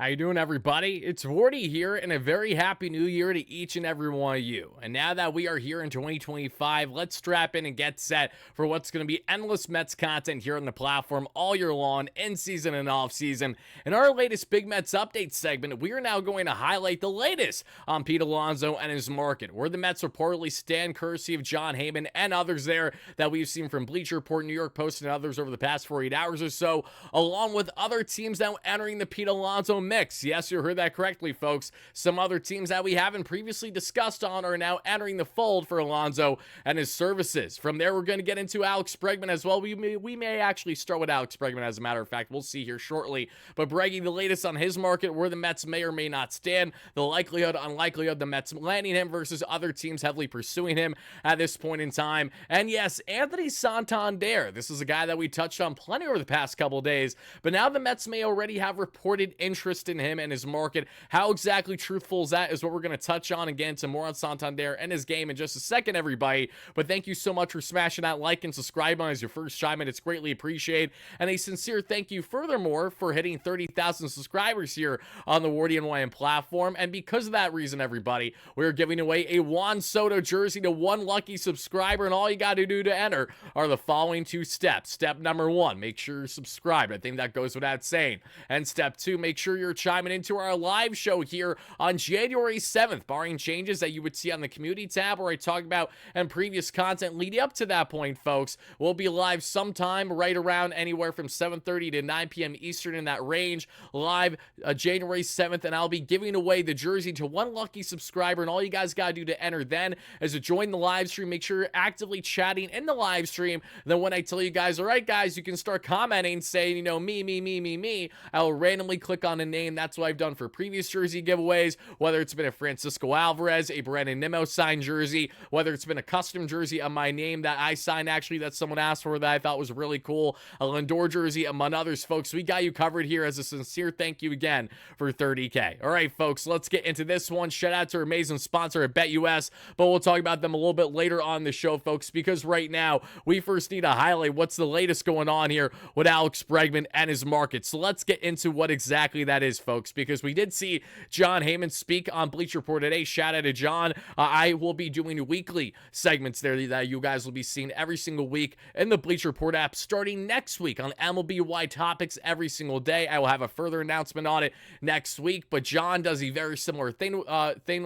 How you doing, everybody? It's Wardy here, and a very happy new year to each and every one of you. And now that we are here in 2025, let's strap in and get set for what's going to be endless Mets content here on the platform all year long, in season and off season. In our latest Big Mets update segment, we are now going to highlight the latest on Pete Alonso and his market, where the Mets reportedly stand courtesy of John Heyman and others there that we've seen from Bleacher Report, New York Post, and others over the past 48 hours or so, along with other teams now entering the Pete Alonso mix. Yes, you heard that correctly, folks. Some other teams that we haven't previously discussed on are now entering the fold for Alonso and his services. From there, we're going to get into Alex Bregman as well. We may actually start with Alex Bregman, as a matter of fact. We'll see here shortly. But Breggy, the latest on his market, where the Mets may or may not stand, the likelihood, unlikelihood, the Mets landing him versus other teams heavily pursuing him at this point in time. And yes, Anthony Santander. This is a guy that we touched on plenty over the past couple days, but now the Mets may already have reported interest in him and his market. How exactly truthful is that is what we're going to touch on. Again, some more on Santander and his game in just a second, everybody. But thank you so much for smashing that like and subscribe button as your first chime in. It's greatly appreciated. And a sincere thank you furthermore for hitting 30,000 subscribers here on the WardyNYM platform. And because of that reason, everybody, we're giving away a Juan Soto jersey to one lucky subscriber. And all you got to do to enter are the following two steps. Step number one, make sure you're subscribed. I think that goes without saying. And step two, make sure you're chiming into our live show here on January 7th, barring changes that you would see on the community tab where I talked about and previous content leading up to that point, folks. We'll be live sometime right around anywhere from 7:30 to 9 p.m. Eastern, in that range, live January 7th, and I'll be giving away the jersey to one lucky subscriber. And all you guys got to do to enter then is to join the live stream. Make sure you're actively chatting in the live stream. Then when I tell you guys, all right, guys, you can start commenting, saying, you know, me, I'll randomly click on a name. That's what I've done for previous jersey giveaways, whether it's been a Francisco Alvarez, a Brandon Nimmo signed jersey, whether it's been a custom jersey on my name that I signed, actually, that someone asked for that I thought was really cool, a Lindor jersey, among others, folks. We got you covered here as a sincere thank you again for 30K. All right, folks, let's get into this one. Shout out to our amazing sponsor at BetUS, but we'll talk about them a little bit later on the show, folks, because right now we first need to highlight what's the latest going on here with Alex Bregman and his market. So let's get into what exactly that is, folks, because we did see John Heyman speak on Bleacher Report today. Shout out to John. I will be doing weekly segments there that you guys will be seeing every single week in the Bleacher Report app starting next week on MLB-wide topics every single day. I will have a further announcement on it next week, but John does a very similar thing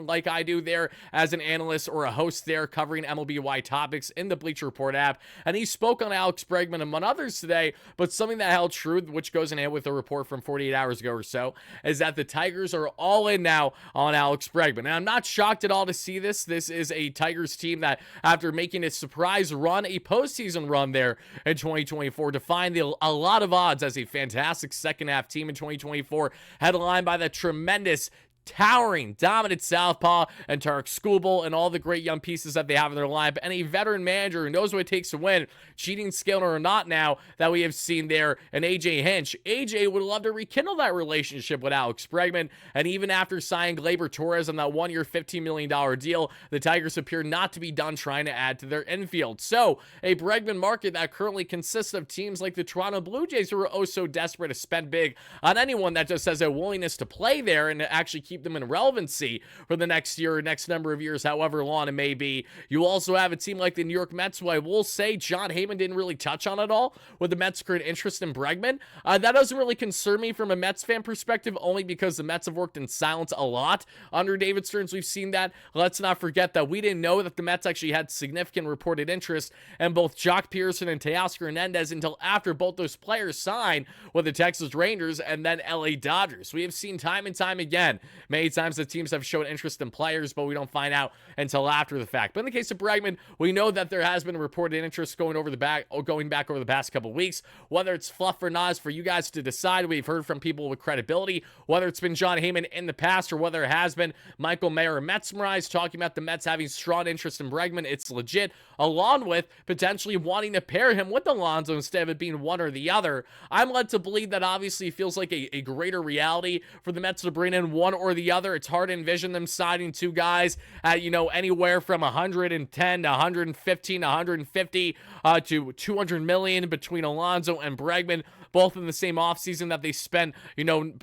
like I do there as an analyst or a host there covering MLB-wide topics in the Bleacher Report app, and he spoke on Alex Bregman among others today, but something that held true, which goes in hand with a report from 48 hours ago or so, is that the Tigers are all in now on Alex Bregman. And I'm not shocked at all to see this. This is a Tigers team that, after making a surprise run, a postseason run there in 2024, defined a lot of odds as a fantastic second half team in 2024, headlined by the tremendous, towering, dominant southpaw and Tarek Skubal and all the great young pieces that they have in their lineup, and a veteran manager who knows what it takes to win, cheating skill or not now, that we have seen there, and AJ Hinch. AJ would love to rekindle that relationship with Alex Bregman, and even after signing Gleyber Torres on that one-year $15 million deal, the Tigers appear not to be done trying to add to their infield. So, a Bregman market that currently consists of teams like the Toronto Blue Jays, who are oh so desperate to spend big on anyone that just has a willingness to play there and to actually keep them in relevancy for the next year or next number of years, however long it may be. You also have a team like the New York Mets, who I will say John Heyman didn't really touch on at all with the Mets' current interest in Bregman. That doesn't really concern me from a Mets fan perspective, only because the Mets have worked in silence a lot under David Stearns. We've seen that. Let's not forget that we didn't know that the Mets actually had significant reported interest in both Jock Pearson and Teoscar Hernandez until after both those players signed with the Texas Rangers and then LA Dodgers. We have seen time and time again, many times the teams have shown interest in players, but we don't find out until after the fact. But in the case of Bregman, we know that there has been reported interest going back over the past couple weeks. Whether it's fluff or not is for you guys to decide. We've heard from people with credibility, whether it's been John Heyman in the past or whether it has been Michael Mayer or Metsmerize talking about the Mets having strong interest in Bregman. It's legit, along with potentially wanting to pair him with Alonso instead of it being one or the other. I'm led to believe that obviously it feels like a greater reality for the Mets to bring in one or the other. It's hard to envision them signing two guys at, anywhere from 110 to 115 to 150 to 200 million between Alonso and Bregman, both in the same offseason that they spent,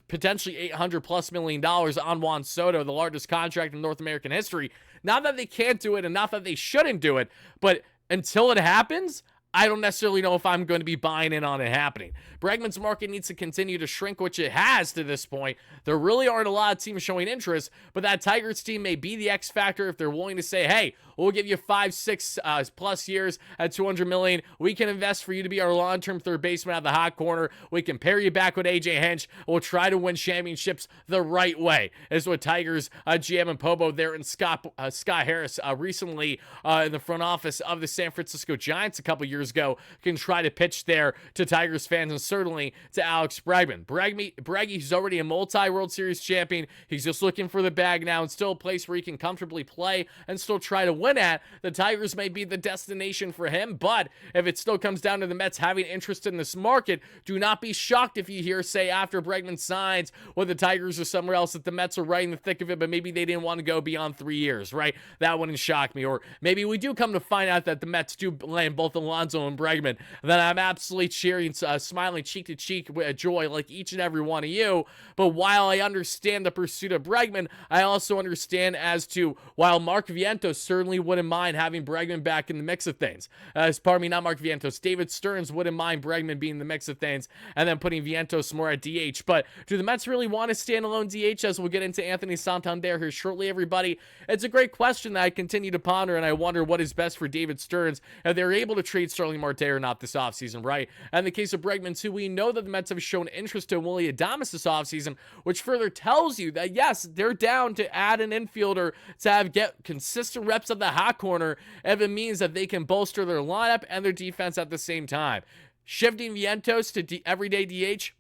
potentially $800+ million on Juan Soto, the largest contract in North American history. Not that they can't do it and not that they shouldn't do it, but until it happens, I don't necessarily know if I'm going to be buying in on it happening. Bregman's market needs to continue to shrink, which it has to this point. There really aren't a lot of teams showing interest, but that Tigers team may be the X factor if they're willing to say, hey, we'll give you 5-6 plus years at $200 million. We can invest for you to be our long-term third baseman at the hot corner. We can pair you back with AJ Hinch. We'll try to win championships the right way, is what Tigers GM and Pobo there and Scott Harris recently in the front office of the San Francisco Giants a couple years ago can try to pitch there to Tigers fans and certainly to Alex Bregman. Breggy's already a multi-World Series champion. He's just looking for the bag now and still a place where he can comfortably play and still try to win at. The Tigers may be the destination for him, but if it still comes down to the Mets having interest in this market, do not be shocked if you hear, say, after Bregman signs with the Tigers or somewhere else, that the Mets are right in the thick of it, but maybe they didn't want to go beyond 3 years, right? That wouldn't shock me. Or maybe we do come to find out that the Mets do land both Alonso and Bregman, then I'm absolutely cheering, smiling cheek to cheek with joy like each and every one of you. But while I understand the pursuit of Bregman, I also understand as to while Mark Vientos certainly wouldn't mind having Bregman back in the mix of things. Not Mark Vientos. David Stearns wouldn't mind Bregman being in the mix of things and then putting Vientos more at DH. But do the Mets really want a standalone DH? As we'll get into Anthony Santander here shortly, everybody. It's a great question that I continue to ponder, and I wonder what is best for David Stearns if they're able to trade Starling Marte or not this offseason, right? And in the case of Bregman, too, we know that the Mets have shown interest in Willy Adames this offseason, which further tells you that, yes, they're down to add an infielder to get consistent reps at the hot corner if it means that they can bolster their lineup and their defense at the same time. Shifting Vientos to everyday DH,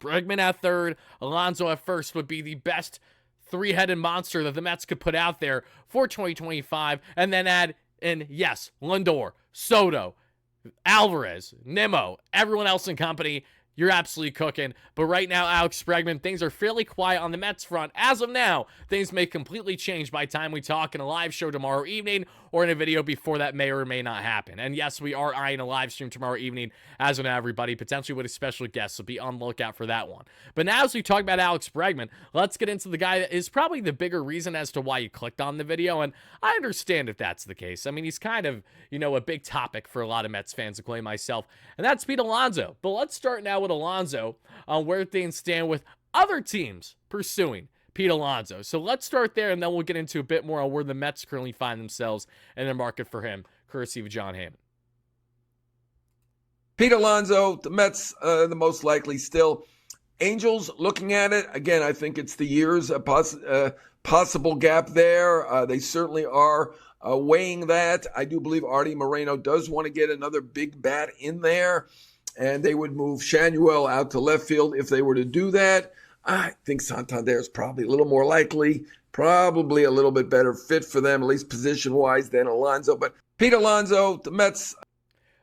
Bregman at third, Alonso at first would be the best three-headed monster that the Mets could put out there for 2025, and then add in, yes, Lindor, Soto, Alvarez, Nimmo, everyone else in company. You're absolutely cooking. But right now, Alex Bregman, things are fairly quiet on the Mets front. As of now, things may completely change by the time we talk in a live show tomorrow evening or in a video before that may or may not happen. And yes, we are eyeing a live stream tomorrow evening as of now, everybody, potentially with a special guest, so be on the lookout for that one. But now as we talk about Alex Bregman, let's get into the guy that is probably the bigger reason as to why you clicked on the video, and I understand if that's the case. I mean, he's kind of, a big topic for a lot of Mets fans, including myself, and that's Pete Alonso. But let's start now with Alonso on where things stand with other teams pursuing Pete Alonso. So let's start there, and then we'll get into a bit more on where the Mets currently find themselves in the market for him, courtesy of John Heyman. Pete Alonso, the Mets, the most likely still. Angels looking at it. Again, I think it's the years, a possible gap there. They certainly are weighing that. I do believe Artie Moreno does want to get another big bat in there, and they would move Shanuel out to left field if they were to do that. I think Santander is probably a little more likely, probably a little bit better fit for them, at least position-wise, than Alonso. But Pete Alonso, the Mets.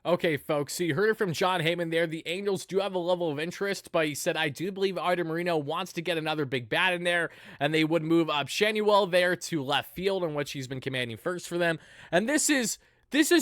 Okay, folks, so you heard it from John Heyman there. The Angels do have a level of interest, but he said, I do believe Artie Moreno wants to get another big bat in there, and they would move up Shanuel there to left field, in which he's been commanding first for them. And this is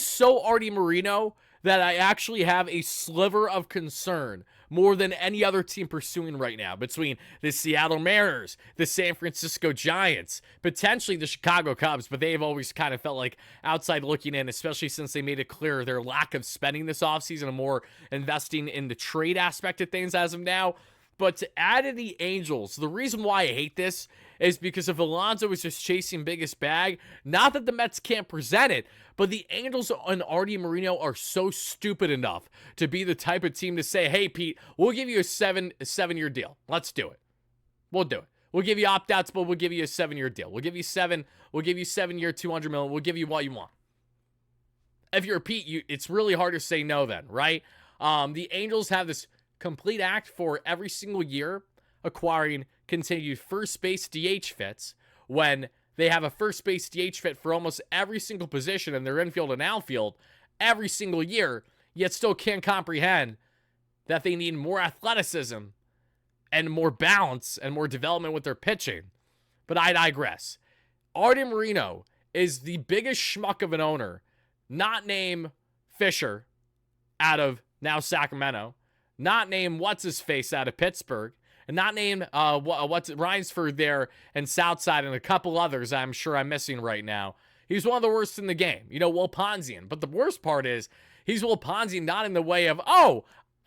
so Artie Moreno that I actually have a sliver of concern more than any other team pursuing right now, between the Seattle Mariners, the San Francisco Giants, potentially the Chicago Cubs, but they've always kind of felt like outside looking in, especially since they made it clear their lack of spending this offseason and more investing in the trade aspect of things as of now. But to add in the Angels, the reason why I hate this is because if Alonso is just chasing biggest bag, not that the Mets can't present it, but the Angels and Artie Moreno are so stupid enough to be the type of team to say, hey, Pete, we'll give you a seven-year deal. Let's do it. We'll do it. We'll give you opt-outs, but we'll give you a 7-year deal. We'll give you 7-year, $200 million. We'll give you what you want. If you're Pete, it's really hard to say no then, right? The Angels have this complete act for every single year acquiring continued first base DH fits when they have a first base DH fit for almost every single position in their infield and outfield every single year, yet still can't comprehend that they need more athleticism and more balance and more development with their pitching. But I digress. Artie Moreno is the biggest schmuck of an owner, not named Fisher out of now Sacramento, not named what's-his-face out of Pittsburgh, and not named what's Rhinesford there and Southside and a couple others I'm sure I'm missing right now. He's one of the worst in the game. Will Ponzian. But the worst part is he's Will Ponzian not in the way of,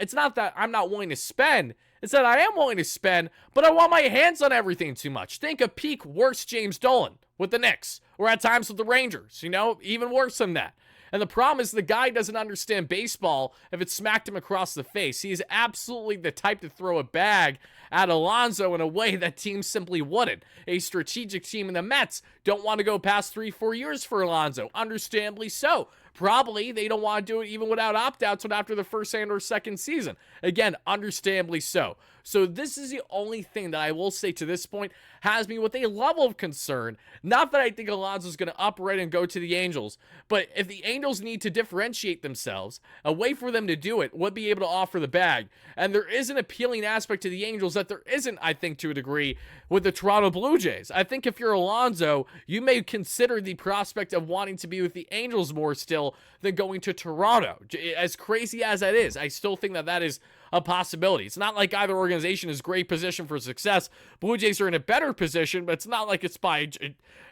it's not that I'm not willing to spend. It's that I am willing to spend, but I want my hands on everything too much. Think of peak worst James Dolan with the Knicks, or at times with the Rangers, even worse than that. And the problem is the guy doesn't understand baseball if it smacked him across the face. He is absolutely the type to throw a bag at Alonso in a way that teams simply wouldn't. A strategic team in the Mets don't want to go past 3-4 years for Alonso. Understandably so. Probably they don't want to do it even without opt-outs after the first and or second season. Again, understandably so. So this is the only thing that I will say to this point has me with a level of concern. Not that I think Alonso's going to upright and go to the Angels, but if the Angels need to differentiate themselves, a way for them to do it would be able to offer the bag. And there is an appealing aspect to the Angels that there isn't, I think, to a degree, with the Toronto Blue Jays. I think if you're Alonso, you may consider the prospect of wanting to be with the Angels more still than going to Toronto. As crazy as that is, I still think that that is a possibility. It's not like either organization is great position for success. Blue Jays are in a better position, but it's not like it's by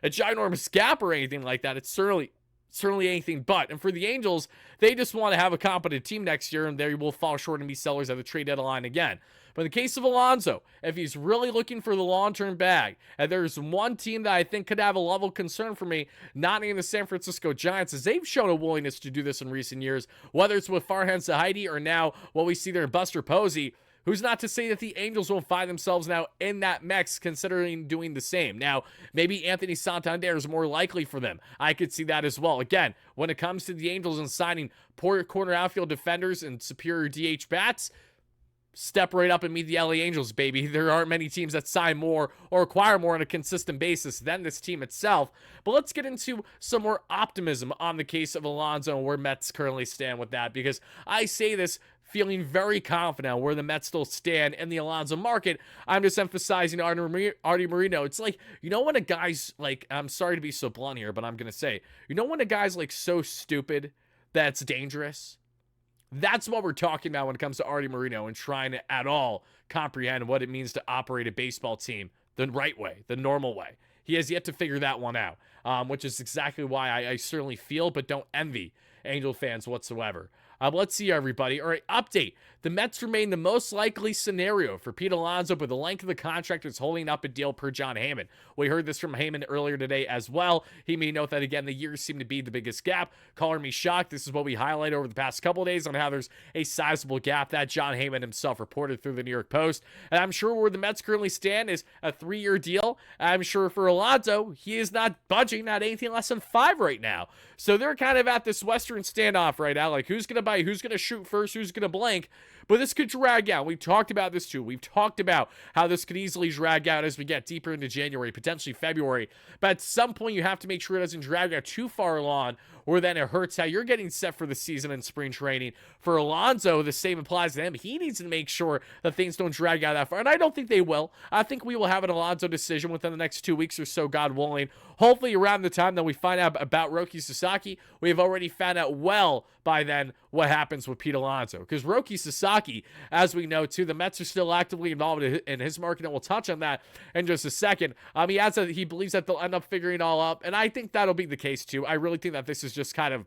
a ginormous gap or anything like that. It's certainly anything but. And for the Angels, they just want to have a competent team next year, and they will fall short and be sellers at the trade deadline again. But in the case of Alonso, if he's really looking for the long-term bag, and there's one team that I think could have a level of concern for me, not named the San Francisco Giants, as they've shown a willingness to do this in recent years, whether it's with Farhan Zaidi or now what we see there in Buster Posey. Who's not to say that the Angels won't find themselves now in that mix, considering doing the same. Now, maybe Anthony Santander is more likely for them. I could see that as well. Again, when it comes to the Angels and signing poor corner outfield defenders and superior DH bats, step right up and meet the LA Angels, baby. There aren't many teams that sign more or acquire more on a consistent basis than this team itself. But let's get into some more optimism on the case of Alonso and where Mets currently stand with that, because I say this feeling very confident where the Mets still stand in the Alonso market. I'm just emphasizing Artie Moreno. It's like, when a guy's like, I'm sorry to be so blunt here, but I'm going to say, when a guy's like so stupid that it's dangerous? That's what we're talking about when it comes to Artie Moreno and trying to at all comprehend what it means to operate a baseball team the right way, the normal way. He has yet to figure that one out, which is exactly why I certainly feel but don't envy Angel fans whatsoever. Let's see, everybody. All right, update. The Mets remain the most likely scenario for Pete Alonso, but the length of the contract is holding up a deal per John Heyman. We heard this from Heyman earlier today as well. He may note that, again, the years seem to be the biggest gap. Caller me shocked. This is what we highlighted over the past couple of days on how there's a sizable gap that John Heyman himself reported through the New York Post. And I'm sure where the Mets currently stand is a 3-year deal. I'm sure for Alonso, he is not budging at anything less than 5 right now. So they're kind of at this Western standoff right now, like who's going to buy, who's going to shoot first, who's going to blank. But this could drag out. We've talked about this too. We've talked about how this could easily drag out as we get deeper into January, potentially February. But at some point, you have to make sure it doesn't drag out too far along, or then it hurts how you're getting set for the season and spring training. For Alonso, the same applies to him. He needs to make sure that things don't drag out that far. And I don't think they will. I think we will have an Alonso decision within the next 2 weeks or so, God willing. Hopefully around the time that we find out about Roki Sasaki, we have already found out well by then what happens with Pete Alonso. Because Roki Sasaki, as we know too, the Mets are still actively involved in his market, and we'll touch on that in just a second. He adds that he believes that they'll end up figuring it all out, and I think that'll be the case too. I really think that this is just kind of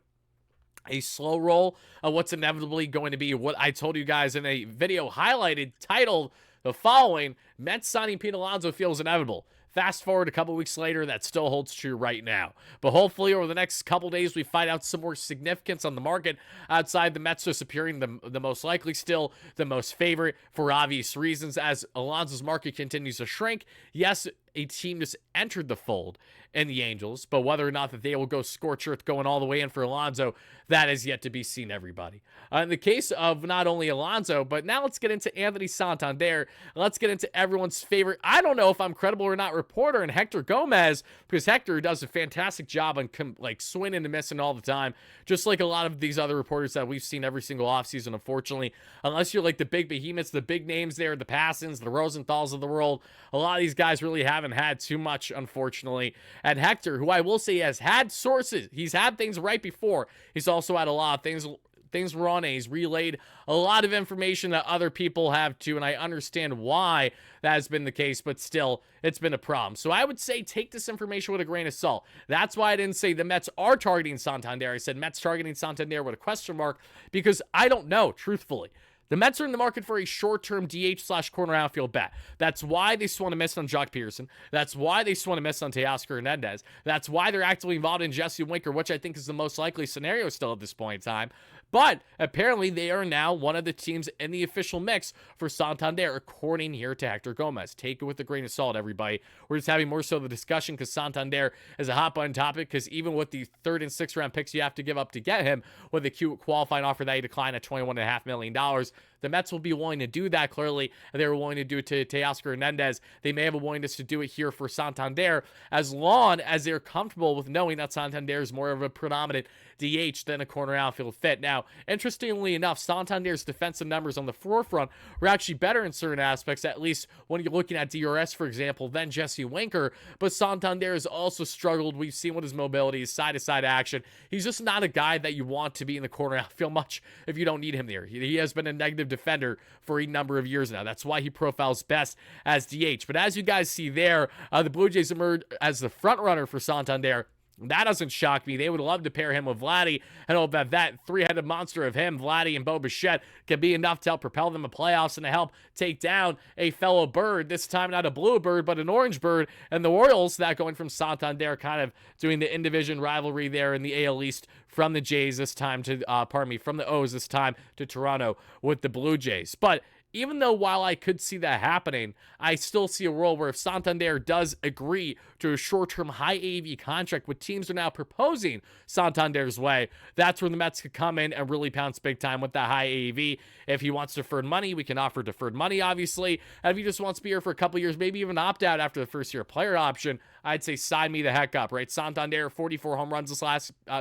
a slow roll of what's inevitably going to be what I told you guys in a video highlighted titled the following: Mets signing Pete Alonso feels inevitable. Fast forward a couple weeks later, that still holds true right now. But hopefully over the next couple days, we find out some more significance on the market outside the Mets just appearing the most likely, still the most favorite for obvious reasons as Alonso's market continues to shrink. Yes, a team just entered the fold in the Angels, but whether or not that they will go scorch earth going all the way in for Alonso, that is yet to be seen, everybody. In the case of not only Alonso, but now let's get into Anthony Santander. Let's get into everyone's favorite, I don't know if I'm credible or not, reporter, and Hector Gomez, because Hector does a fantastic job on like swinging and missing all the time, just like a lot of these other reporters that we've seen every single offseason, unfortunately. Unless you're like the big behemoths, the big names there, the Passons, the Rosenthals of the world, a lot of these guys really haven't had too much, unfortunately. And Hector, who I will say has had sources, he's had things right before. He's also had a lot of things wrong, and he's relayed a lot of information that other people have too, and I understand why that has been the case, but still, it's been a problem. So I would say take this information with a grain of salt. That's why I didn't say the Mets are targeting Santander. I said Mets targeting Santander with a question mark, because I don't know, truthfully. The Mets are in the market for a short-term DH/corner outfield bat. That's why they swung a miss on Jock Peterson. That's why they swung a miss on Teoscar Hernandez. That's why they're actively involved in Jesse Winker, which I think is the most likely scenario still at this point in time. But apparently they are now one of the teams in the official mix for Santander, according here to Hector Gomez. Take it with a grain of salt, everybody. We're just having more so the discussion because Santander is a hot button topic, because even with the 3rd and 6th round picks you have to give up to get him, with a cute qualifying offer that he declined at $21.5 million, the Mets will be willing to do that, clearly. They were willing to do it to Teoscar Hernandez. They may have a willingness to do it here for Santander, as long as they're comfortable with knowing that Santander is more of a predominant DH than a corner outfield fit. Now, interestingly enough, Santander's defensive numbers on the forefront were actually better in certain aspects, at least when you're looking at DRS, for example, than Jesse Winker. But Santander has also struggled. We've seen with his mobility, his side-to-side action. He's just not a guy that you want to be in the corner outfield much if you don't need him there. He has been a negative defender for a number of years now. That's why he profiles best as DH. But as you guys see there, the Blue Jays emerged as the front runner for Santander. That doesn't shock me. They would love to pair him with Vladdy. I hope that three-headed monster of him, Vladdy and Bo Bichette, can be enough to help propel them to playoffs and to help take down a fellow bird, this time not a blue bird, but an orange bird, and the Orioles, that going from Santander, kind of doing the in-division rivalry there in the AL East from the Jays this time to, from the O's this time to Toronto with the Blue Jays. But even though while I could see that happening, I still see a world where if Santander does agree to a short-term high AAV contract, what teams are now proposing Santander's way, that's where the Mets could come in and really pounce big time with that high AAV. If he wants deferred money, we can offer deferred money, obviously. And if he just wants to be here for a couple years, maybe even opt out after the first year player option, I'd say sign me the heck up, right? Santander, 44 home runs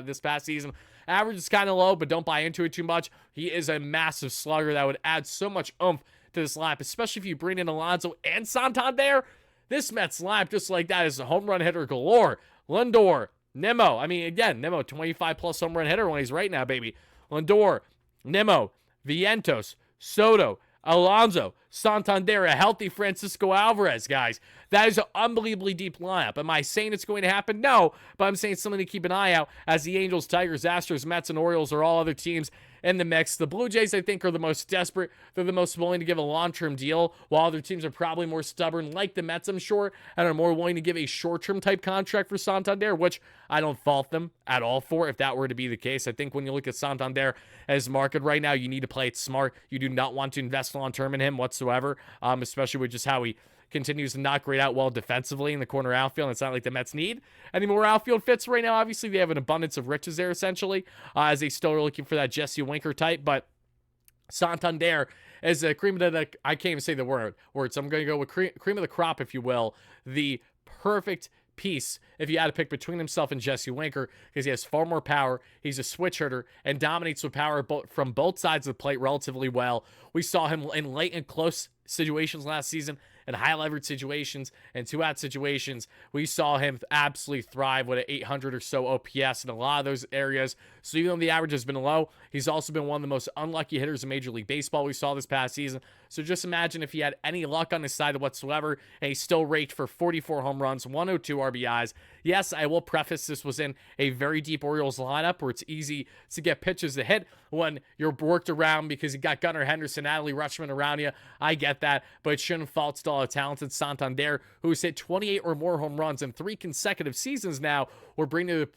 this past season. Average is kind of low, but don't buy into it too much. He is a massive slugger that would add so much oomph to this lineup, especially if you bring in Alonso and Santander. This Mets lineup, just like that, is a home run hitter galore. Lindor, Nimmo. I mean, again, Nimmo, 25-plus home run hitter when he's right now, baby. Lindor, Nimmo, Vientos, Soto, Alonso, Santander, a healthy Francisco Alvarez, guys. That is an unbelievably deep lineup. Am I saying it's going to happen? No, but I'm saying something to keep an eye out as the Angels, Tigers, Astros, Mets, and Orioles are all other teams in the mix. The Blue Jays, I think, are the most desperate. They're the most willing to give a long-term deal, while other teams are probably more stubborn, like the Mets, I'm sure, and are more willing to give a short-term type contract for Santander, which I don't fault them at all for if that were to be the case. I think when you look at Santander as market right now, you need to play it smart. You do not want to invest long-term in him whatsoever, especially with just how he continues to not grade out well defensively in the corner outfield. It's not like the Mets need any more outfield fits right now. Obviously, they have an abundance of riches there, essentially, as they still are looking for that Jesse Winker type. But Santander is a cream of the, I can't even say the word, so I'm going to go with cream of the crop, if you will, the perfect piece if you had to pick between himself and Jesse Winker, because he has far more power. He's a switch hitter and dominates with power from both sides of the plate relatively well. We saw him in late and close situations last season, in high leverage situations and 2-out situations. We saw him absolutely thrive with an 800 or so OPS in a lot of those areas. So even though the average has been low, he's also been one of the most unlucky hitters in Major League Baseball we saw this past season. So just imagine if he had any luck on his side whatsoever, and he still raked for 44 home runs, 102 RBIs. Yes, I will preface this was in a very deep Orioles lineup where it's easy to get pitches to hit when you're worked around because you got Gunnar Henderson, Adley Rutschman around you. I get that, but it shouldn't fault still all, a talented Santander who's hit 28 or more home runs in 3 consecutive seasons now, would bring to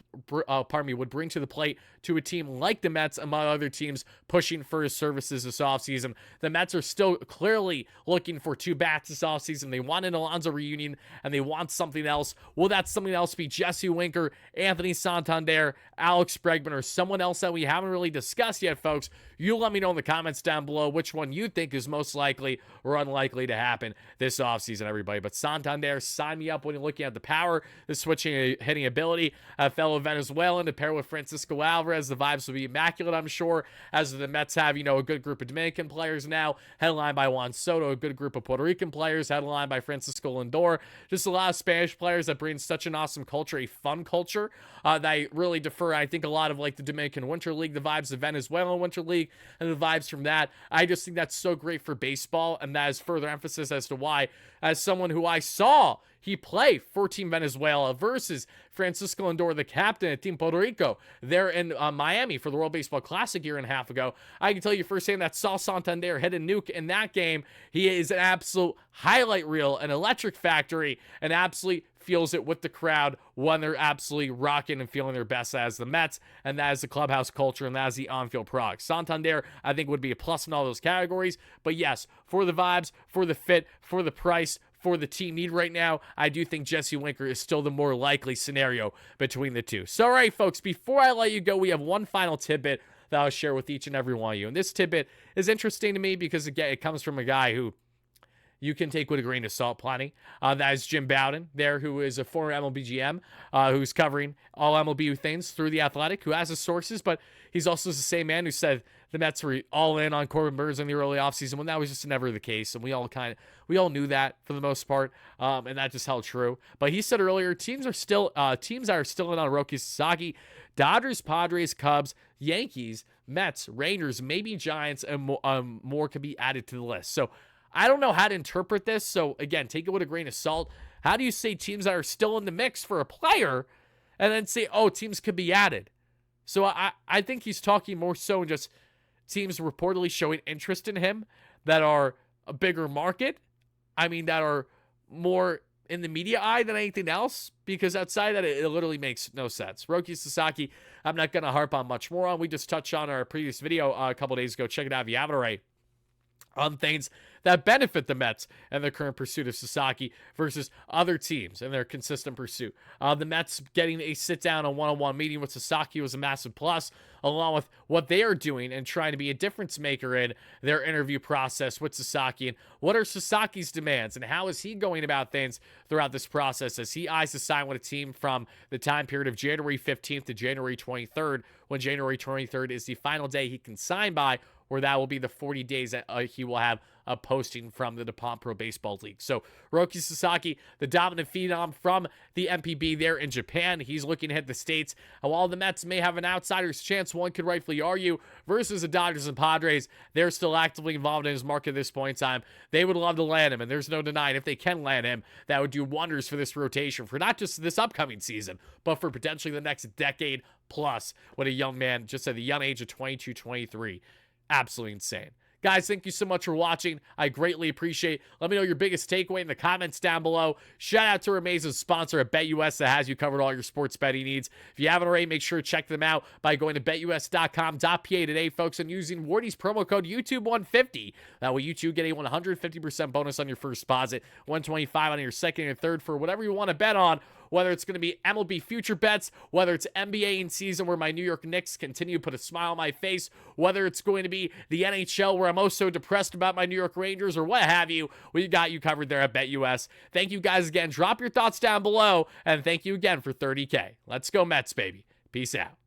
the plate to a team like the Mets, among other teams pushing for his services this offseason. The Mets are still clearly looking for 2 bats this offseason. They want an Alonso reunion, and they want something else. Will that something else be Jesse Winker, Anthony Santander, Alex Bregman, or someone else that we haven't really discussed yet, folks? You let me know in the comments down below which one you think is most likely or unlikely to happen this offseason, everybody. But Santander, sign me up when you're looking at the power, the switching hitting ability. A fellow Venezuelan to pair with Francisco Alvarez. The vibes will be immaculate, I'm sure, as the Mets have, a good group of Dominican players now, headlined by Juan Soto, a good group of Puerto Rican players, headlined by Francisco Lindor. Just a lot of Spanish players that bring such an awesome culture, a fun culture, that I really defer. I think a lot of like the Dominican Winter League, the vibes of Venezuelan Winter League, and the vibes from that. I just think that's so great for baseball, and that is further emphasis as to why, as someone who I saw he play for Team Venezuela versus Francisco Lindor, the captain at Team Puerto Rico, there in Miami for the World Baseball Classic a year and a half ago. I can tell you firsthand that saw Santander hit a nuke in that game. He is an absolute highlight reel, an electric factory, and absolutely feels it with the crowd when they're absolutely rocking and feeling their best as the Mets, and that is the clubhouse culture, and that is the on-field product. Santander, I think, would be a plus in all those categories, but yes, for the vibes, for the fit, for the price, for the team need right now, I do think Jesse Winker is still the more likely scenario between the two. So, all right, folks, before I let you go, we have one final tidbit that I'll share with each and every one of you, and this tidbit is interesting to me because, again, it comes from a guy who you can take with a grain of salt plenty. That is Jim Bowden there, who is a former MLB GM, who's covering all MLB things through The Athletic, who has his sources, but he's also the same man who said the Mets were all in on Corbin Burns in the early offseason when that was just never the case, and we all knew that for the most part, and that just held true. But he said earlier, teams that are still in on Roki Sasaki, Dodgers, Padres, Cubs, Yankees, Mets, Rangers, maybe Giants, and more could be added to the list. So I don't know how to interpret this. So again, take it with a grain of salt. How do you say teams that are still in the mix for a player and then say, oh, teams could be added? So I think he's talking more so just teams reportedly showing interest in him that are a bigger market. I mean, that are more in the media eye than anything else, because outside that, it literally makes no sense. Roki Sasaki, I'm not going to harp on much more on. We just touched on our previous video a couple days ago. Check it out if you haven't already, on things that benefit the Mets and their current pursuit of Sasaki versus other teams and their consistent pursuit. The Mets getting a sit-down, a one-on-one meeting with Sasaki was a massive plus, along with what they are doing and trying to be a difference maker in their interview process with Sasaki. And what are Sasaki's demands, and how is he going about things throughout this process as he eyes to sign with a team from the time period of January 15th to January 23rd, when January 23rd is the final day he can sign by, or that will be the 40 days that he will have a posting from the DuPont Pro Baseball League. So Roki Sasaki, the dominant phenom from the MPB there in Japan, he's looking to hit the States. And while the Mets may have an outsider's chance, one could rightfully argue, versus the Dodgers and Padres, they're still actively involved in his market at this point in time. They would love to land him, and there's no denying if they can land him, that would do wonders for this rotation, for not just this upcoming season, but for potentially the next decade plus, with a young man just at the young age of 22, 23. Absolutely insane. Guys, thank you so much for watching. I greatly appreciate it. Let me know your biggest takeaway in the comments down below. Shout out to our amazing sponsor at BetUS that has you covered all your sports betting needs. If you haven't already, make sure to check them out by going to betus.com.pa today, folks, and using Wardy's promo code YouTube150. That way you too get a 150% bonus on your first deposit, 125 on your second and third for whatever you want to bet on, whether it's going to be MLB future bets, whether it's NBA in season where my New York Knicks continue to put a smile on my face, whether it's going to be the NHL where I'm also depressed about my New York Rangers, or what have you. We got you covered there at BetUS. Thank you guys again. Drop your thoughts down below, and thank you again for 30K. Let's go Mets, baby. Peace out.